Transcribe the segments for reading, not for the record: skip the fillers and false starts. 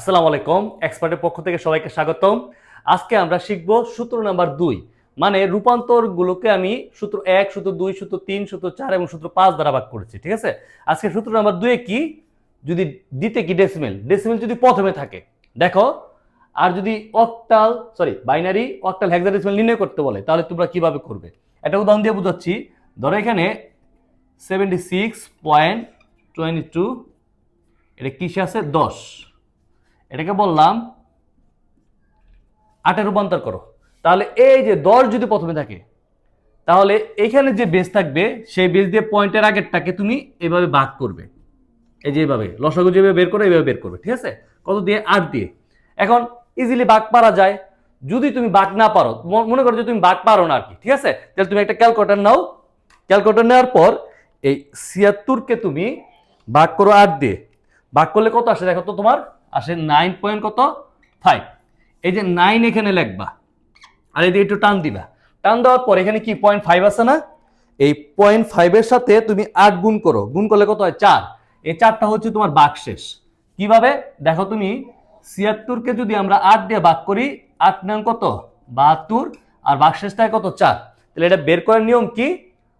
আসসালামু আলাইকুম, এক্সপার্টের পক্ষ থেকে সবাইকে স্বাগতম। আজকে আমরা শিখব সূত্র নাম্বার 2, মানে রূপান্তরগুলোকে আমি সূত্র 1, সূত্র 2, সূত্র 3, সূত্র 4 এবং সূত্র 5 দ্বারা ভাগ করেছি। ঠিক আছে, আজকে সূত্র নাম্বার 2 এ কি, যদি দিতে কি ডেসিমেল, ডেসিমেল যদি প্রথমে থাকে দেখো, আর যদি বাইনারি অক্টাল হেক্সাডেসিমেল নির্ণয় করতে বলে তাহলে তোমরা কিভাবে করবে। একটা উদাহরণ দিয়ে বুঝাচ্ছি। ধরো এখানে 76.22, এটা কিসে আছে 10, এটাকে বললাম 8-এ রূপান্তর করো। তাহলে এই যে 10 যদি প্রথমে থাকে তাহলে এখানে যে বেস থাকবে সেই বেস দিয়ে পয়েন্টের আগেরটাকে তুমি এভাবে ভাগ করবে, এই যে এইভাবে লসাগু যেভাবে বের করে এইভাবে বের করবে। ঠিক আছে, কত দিয়ে? 8 দিয়ে। এখন ইজিলি ভাগ পারা যায়। যদি তুমি ভাগ না পারো, মনে করো যে তুমি ভাগ পারো না আর কি, ঠিক আছে, তাহলে তুমি একটা ক্যালকুলেটর নাও। ক্যালকুলেটর নেওয়ার পর এই 76কে তুমি ভাগ করো 8 দিয়ে। ভাগ করলে কত আসে দেখো তো, তোমার আসে 9.5। এই যে 9 এখানে লিখবা আর এদিকে একটু টান দিবা। টান দেওয়ার পর এখানে কি 0.5 আছে না, এই 0.5 এর সাথে তুমি 8 গুণ করো। গুণ করলে কত হয়? 4। এই 4টা হচ্ছে তোমার ভাগশেষ। কিভাবে দেখো, তুমি 76কে যদি আমরা 8 দিয়ে ভাগ করি, 8 নং কত? 72, আর ভাগশেষটায় কত? 4। তাহলে এটা বের করার নিয়ম কি?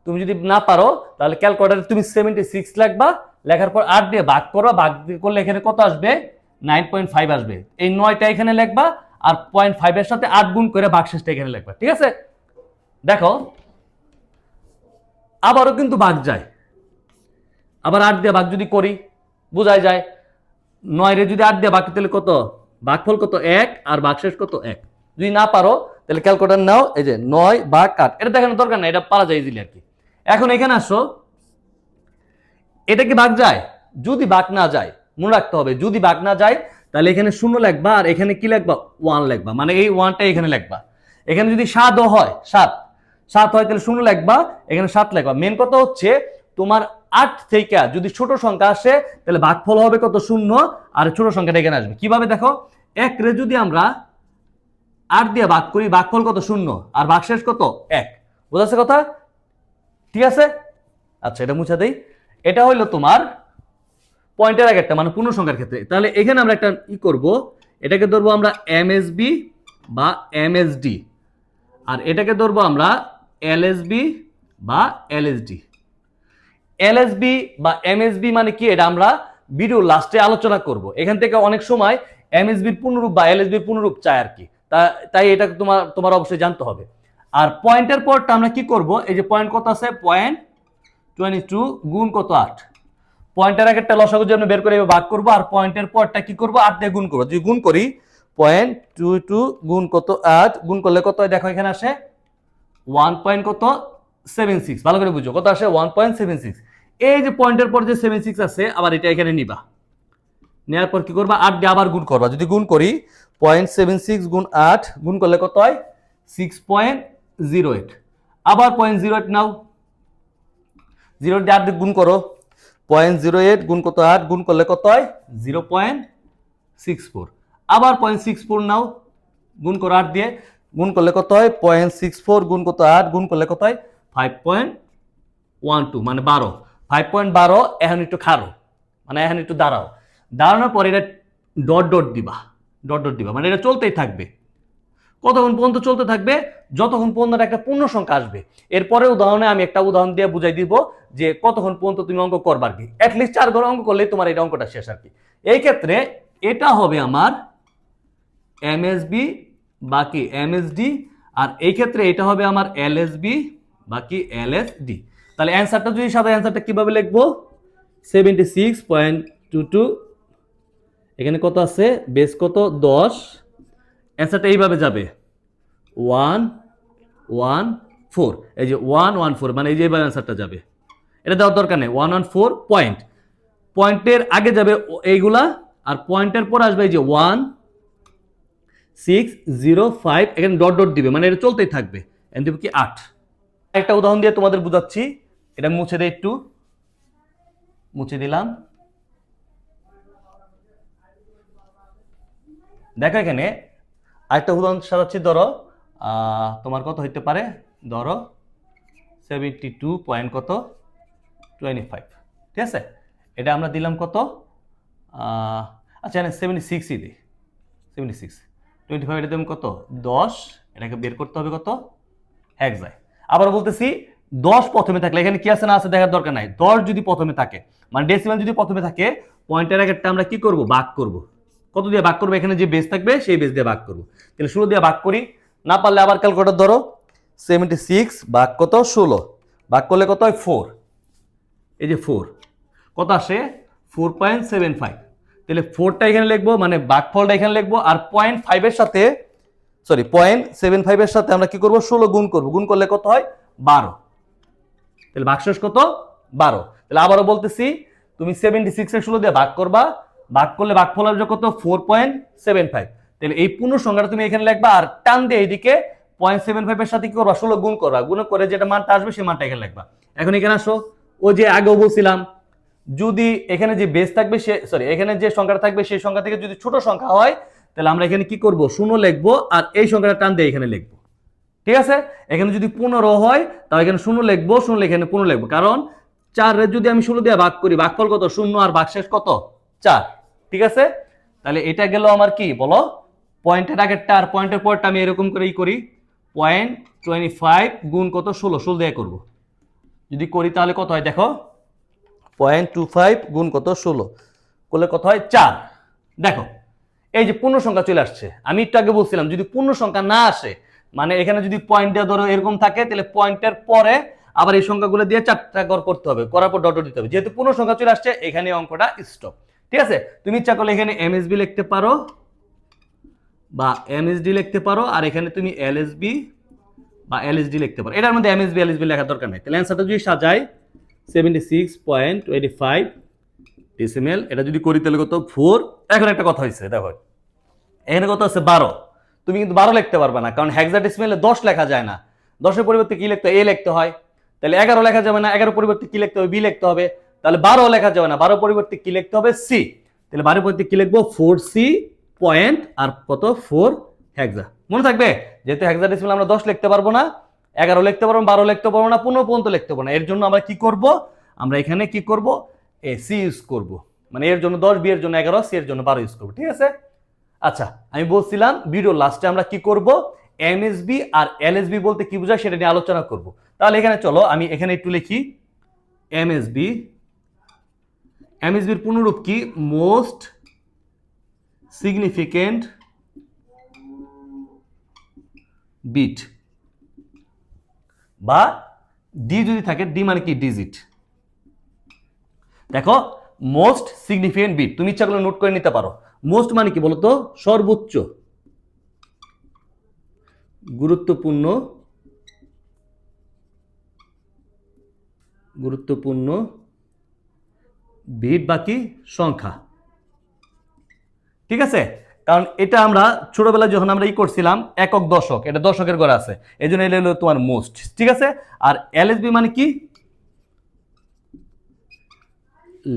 তুমি যদি না পারো তাহলে ক্যালকুলেটরে তুমি 76 লিখবা, লেখার পর 8 দিয়ে ভাগ করো, ভাগ করলে এখানে কত আসবে? 9.5 আসবে। এই 9টা এখানে লিখবা আর 0.5 এর সাথে 8 গুণ করে ভাগশেষটা এখানে লিখবা। ঠিক আছে, দেখো আবারও কিন্তু ভাগ যায়। আবার 8 দিয়ে ভাগ যদি করি বোঝাই যায়। 9 রে যদি 8 দিয়ে ভাগ তাহলে কত? ভাগফল কত? 1, আর ভাগশেষ কত? 1। যদি না পারো তাহলে ক্যালকুলেটর নাও, এই যে 9 ভাগ 8, এটা দেখানোর দরকার নাই, এটা পারা যায় ইজিলি আর কি। এখন এখানে আসো, এটা কি ভাগ যায়? যদি ভাগ না যায়, মনে রাখতে হবে যদি ভাগ না যায় তাহলে এখানে 0 লিখবা আর এখানে কি লিখবা? 1 লিখবা, মানে এই 1টা এখানে লিখবা। এখানে যদি 7 হয়, 7 হয় তাহলে 0 লিখবা, এখানে 7 লিখবা। মেন কথা হচ্ছে তোমার 8 থেকে যদি ছোট সংখ্যা আসে তাহলে ভাগফল হবে কত? 0, আর ছোট সংখ্যাটা এখানে আসবে। কিভাবে দেখো, 1 রে যদি আমরা 8 দিয়ে ভাগ করি, ভাগফল কত? 0, আর ভাগশেষ কত? 1। বোঝাচ্ছে কথা? ঠিক আছে, আচ্ছা এটা মুছে দেই। এটা হইলো তোমার পয়েন্টের আগে একটা, মানে পূর্ণ সংখ্যার ক্ষেত্রে। তাহলে এখানে আমরা একটা করব, এটাকে ধরবো আমরা এমএসবি বা এমএসডি, আর এটাকে ধরবো আমরা এলএসবি বা এলএসডি। এলএসবি বা এমএসবি মানে কি, এটা আমরা ভিডিও লাস্টে আলোচনা করব। এখান থেকে অনেক সময় এমএসবির পূর্ণরূপ বা এলএসবির পূর্ণরূপ চায় আর কি, তাই এটা তোমার অবশ্যই জানতে হবে। আর পয়েন্টের পরটা আমরা কি করব, এই যে পয়েন্ট কত আছে? 0.22 গুণ কত? 8। পয়েন্টের আগেরটা লসাগু জন্য বের করে ভাগ করবো, আর পয়েন্টের পরটা কি করবো? 8 দিয়ে গুণ করবো। যদি গুণ করি 0.22 গুণ কত? 8, গুণ করলে কত হয় দেখো, এখানে আসে 1.76। ভালো করে বুঝো, কত আসে? 1.76। এই যে পয়েন্টের পর যে 76 আছে, আবার এটা এখানে নিবা। নেওয়ার পর কি করবা? 8 দিয়ে আবার গুণ করবা। যদি গুণ করি 0.76 গুণ 8, গুণ করলে কত হয়? 6.08। আবার 0.08 নাও, 0 দিয়ে 8 দিয়ে গুণ করো, 0.08 গুণ কত? 8, গুণ করলে কত হয়? 0.64। আবার 0.64 নাও, গুণ করো 8 দিয়ে, গুণ করলে কত হয়? 0.64 গুণ কত? 8, গুণ করলে কত হয়? 5.12, মানে 12। 5.12। এখন একটু খারো, মানে এখন একটু দাঁড়াও। দাঁড়ানোর পর এটা ডট ডট দিবা, ডট ডট দিবা, মানে এটা চলতেই থাকবে। কতক্ষণ পর্যন্ত চলতে থাকবে? যতক্ষণ পর্যন্ত একটা পূর্ণ সংখ্যা আসবে। এরপরে উদাহরণে আমি একটা উদাহরণ দিয়ে বুঝাই দিব যে কতক্ষণ পর্যন্ত তুমি অঙ্ক করবা আর কি। অ্যাটলিস্ট 4 ঘর অঙ্ক করলে তোমার এটা অঙ্কটা শেষ আর কি। এই ক্ষেত্রে এটা হবে আমার এমএসবি বাকি এমএসডি, আর এই ক্ষেত্রে এটা হবে আমার এলএসবি বাকি এলএসডি। তাহলে অ্যান্সারটা যদি সাদা, অ্যান্সারটা কিভাবে লিখবো? 76.22, এখানে কত আছে? বেস কত? 10। অ্যান্সারটা এইভাবে যাবে 114। এই যে 114, মানে এই যে এইভাবে অ্যান্সারটা যাবে। এটা দেওয়ার দরকার নেই। 114 পয়েন্ট, পয়েন্টের আগে যাবে এইগুলা, আর পয়েন্টের পর আসবে এই যে 1605, এখানে ডট ডট দিবে, মানে এটা চলতেই থাকবে। এখানে দিবে কি 8। একটা উদাহরণ দিয়ে তোমাদের বুঝাচ্ছি, এটা মুছে দেয়, একটু মুছে দিলাম। দেখো এখানে আরেকটা উদাহরণ সাজাচ্ছি। ধরো তোমার কত হইতে পারে? ধরো 72 পয়েন্ট কত? 25। ঠিক আছে, এটা আমরা দিলাম কত? আচ্ছা এখানে 76ই দিই, 76 25 এটা দেবেন কত 10, এটাকে বের করতে হবে কত হেক্সায়। আবার বলতেছি 10 প্রথমে থাকলে এখানে কি আছে না আছে দেখার দরকার নাই, 10 যদি প্রথমে থাকে মানে ডেসিমাল যদি প্রথমে থাকে পয়েন্টের আগেরটা আমরা কি করব ভাগ করব। কত দিয়ে ভাগ করবো, এখানে যে বেস থাকবে সেই বেস দিয়ে ভাগ করবো। তাহলে 16 দিয়ে ভাগ করি, না পারলে আবার ক্যালকুলেটর ধরো, 76 ভাগ কত 16 ভাগ করলে কত হয় 4, এই যে 4 কত আসে 4.75। তাহলে 4টা এখানে লিখবো মানে ভাগফলটা এখানে লিখবো, আর 0.5 এর সাথে সরি 0.75 এর সাথে আমরা কি করবো 16 গুণ করবো, গুণ করলে কত হয় 12। তাহলে ভাগশেষ কত 12। তাহলে আবারও বলতেছি তুমি 76 এর 16 দিয়ে ভাগ করবা, ভাগ করলে ভাগফল আসবে কত 4.75। তাহলে এই পূর্ণ সংখ্যাটা তুমি এখানে লিখবা, আর টান দিয়ে এইদিকে 0.75 এর সাথে কি করবা 16 গুণ করবা, গুণ করে যেটা মানটা আসবে সেই মানটা এখানে লিখবা। এখন এখানে আসো, ও যে আগেও বলছিলাম যদি এখানে যে বেস থাকবে সে সরি এখানে যে সংখ্যাটা থাকবে সেই সংখ্যা থেকে যদি ছোট সংখ্যা হয় তাহলে আমরা এখানে কি করব 0 লিখবো, আর এই সংখ্যাটা টান দিয়ে এখানে লিখবো। ঠিক আছে, এখানে যদি 15 হয় তাহলে এখানে 0 লিখবো, 0 লিখে এখানে 15 লিখবো, কারণ 4 এর যদি আমি 16 দিয়ে ভাগ করি ভাগফল কত 0 আর ভাগশেষ কত 4। ঠিক আছে, তাহলে এটা গেল আমার কি বলো পয়েন্টের আগেরটা, আর পয়েন্টের পরটা আমি এরকম করেই করি 0.25 গুণ কত 16 দিয়ে করব। যদি করি তাহলে কত হয় দেখো 0.25 গুণ কত 16 করলে কত হয় 4। দেখো এই যে পূর্ণ সংখ্যা চলে আসছে। আমি একটু আগে বলছিলাম যদি পূর্ণ সংখ্যা না আসে মানে এখানে যদি পয়েন্ট দেওয়া ধরো এরকম থাকে তাহলে পয়েন্টের পরে আবার এই সংখ্যাগুলো দিয়ে 4টা ঘর করতে হবে, করার পর ডট দিতে হবে। যেহেতু পূর্ণ সংখ্যা চলে আসছে এখানে অঙ্কটা স্টপ। ঠিক আছে, তুমি ইচ্ছা করলে এখানে এমএসবি লিখতে পারো বা এমএসডি লিখতে পারো, আর এখানে তুমি এলএসবি বা এলএসডি লিখতে পারো। এটার মধ্যে এমএসবি এলএসবি লেখার দরকার নেই। তাহলে অ্যান্সারটা যদি সাজাই 76.25 ডেসিমেল, এটা যদি করি তাহলে কত 4। এখন একটা কথা হয়েছে দেখো এখানে কত আছে 12, তুমি কিন্তু 12 লিখতে পারবে না, কারণ হেক্সাডেসিমেলে 10 লেখা যায় না, 10 এর পরিবর্তে কি লিখতে হয় এ লিখতে হয়। তাহলে 11 লেখা যাবে না, 11 পরিবর্তে কি লিখতে হবে বি লিখতে হবে। তাহলে 12 লেখা যাবে না, 12 পরিবর্তে কি লিখতে হবে সি। তাহলে 12 পরিবর্তে কি লিখবো 4c পয়েন্ট আর কত 4 হেক্সা। মনে থাকবে যেহেতু হেক্সাডেসিমেল আমরা 10 লিখতে পারবো না, 11 লিখতে পারবো, 12 লিখতে পারবো না, 15 পর্যন্ত লিখতে পারবো না। এর জন্য আমরা কি করব, আমরা এখানে কি করব এ সি ইউজ করব, মানে এর জন্য 10, বি এর জন্য 11, সি এর জন্য 12 ইউজ করব। ঠিক আছে, আচ্ছা আমি বলছিলাম ভিডিও লাস্টে আমরা কি করব এমএসবি আর এলএসবি বলতে কি বোঝায় সেটা নিয়ে আলোচনা করব। তাহলে এখানে চলো আমি এখানে একটু লিখি এমএসবি। এমএসবির পূর্ণরূপ কি মোস্ট সিগনিফিকেন্ট বিট, বা ডি যদি থাকে ডি মানে কি ডিজিট। দেখো মোস্ট সিগনিফিকেন্ট বিট তুমি ইচ্ছা করলে নোট করে নিতে পারো। মোস্ট মানে কি বলতো সর্বোচ্চ গুরুত্বপূর্ণ বিট বাকি সংখ্যা। ঠিক আছে, কারণ এটা আমরা ছোটবেলায় যখন আমরা করছিলাম একক দশক, এটা দশকের ঘরে আছে, এই জন্য এটা হলো তোমার মোস্ট। ঠিক আছে, আর এলএসবি মানে কি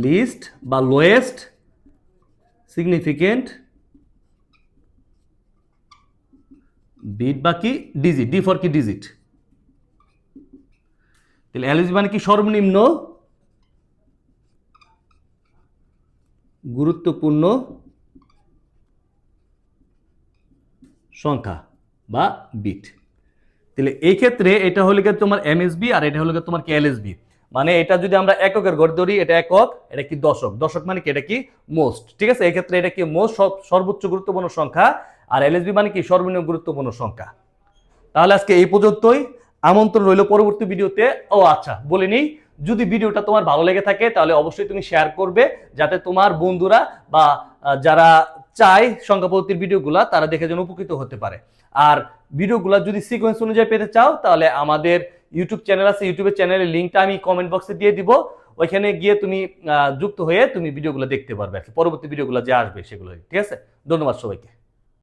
লিস্ট বা লোয়েস্ট সিগনিফিকেন্ট বিট বাকি ডিজিট, ডি ফর কি ডিজিট। তাহলে এলএসবি মানে কি সর্বনিম্ন গুরুত্বপূর্ণ সংখ্যা বা বিট। তাহলে এই ক্ষেত্রে এটা হলো তোমার এমএসবি আর এটা হলো তোমার কি এলএসবি। মানে এটা যদি আমরা এককের ঘর ধরি এটা একক, এটা কি দশক, দশক মানে কি এটা কি মোস্ট। ঠিক আছে, এই ক্ষেত্রে এটা কি মোস্ট সর্বোচ্চ গুরুত্বপূর্ণ সংখ্যা, আর এলএসবি মানে কি সর্বনিম্ন গুরুত্বপূর্ণ সংখ্যা। তাহলে আজকে এই পর্যন্তই, আমন্ত্রণ রইল পরবর্তী ভিডিওতে। ও আচ্ছা বলিনি, যদি ভিডিওটা তোমার ভালো লেগে থাকে তাহলে অবশ্যই তুমি শেয়ার করবে, যাতে তোমার বন্ধুরা বা যারা চায় সংখ্যা পদ্ধতির ভিডিওগুলা তারা দেখে যেন উপকৃত হতে পারে। আর ভিডিওগুলো যদি সিকোয়েন্স অনুযায়ী পেতে চাও তাহলে আমাদের ইউটিউব চ্যানেল আছে, ইউটিউবের চ্যানেলের লিঙ্কটা আমি কমেন্ট বক্সে দিয়ে দিব, ওইখানে গিয়ে তুমি যুক্ত হয়ে তুমি ভিডিওগুলো দেখতে পারবে আর কি, পরবর্তী ভিডিওগুলো যে আসবে সেগুলো। ঠিক আছে, ধন্যবাদ সবাইকে।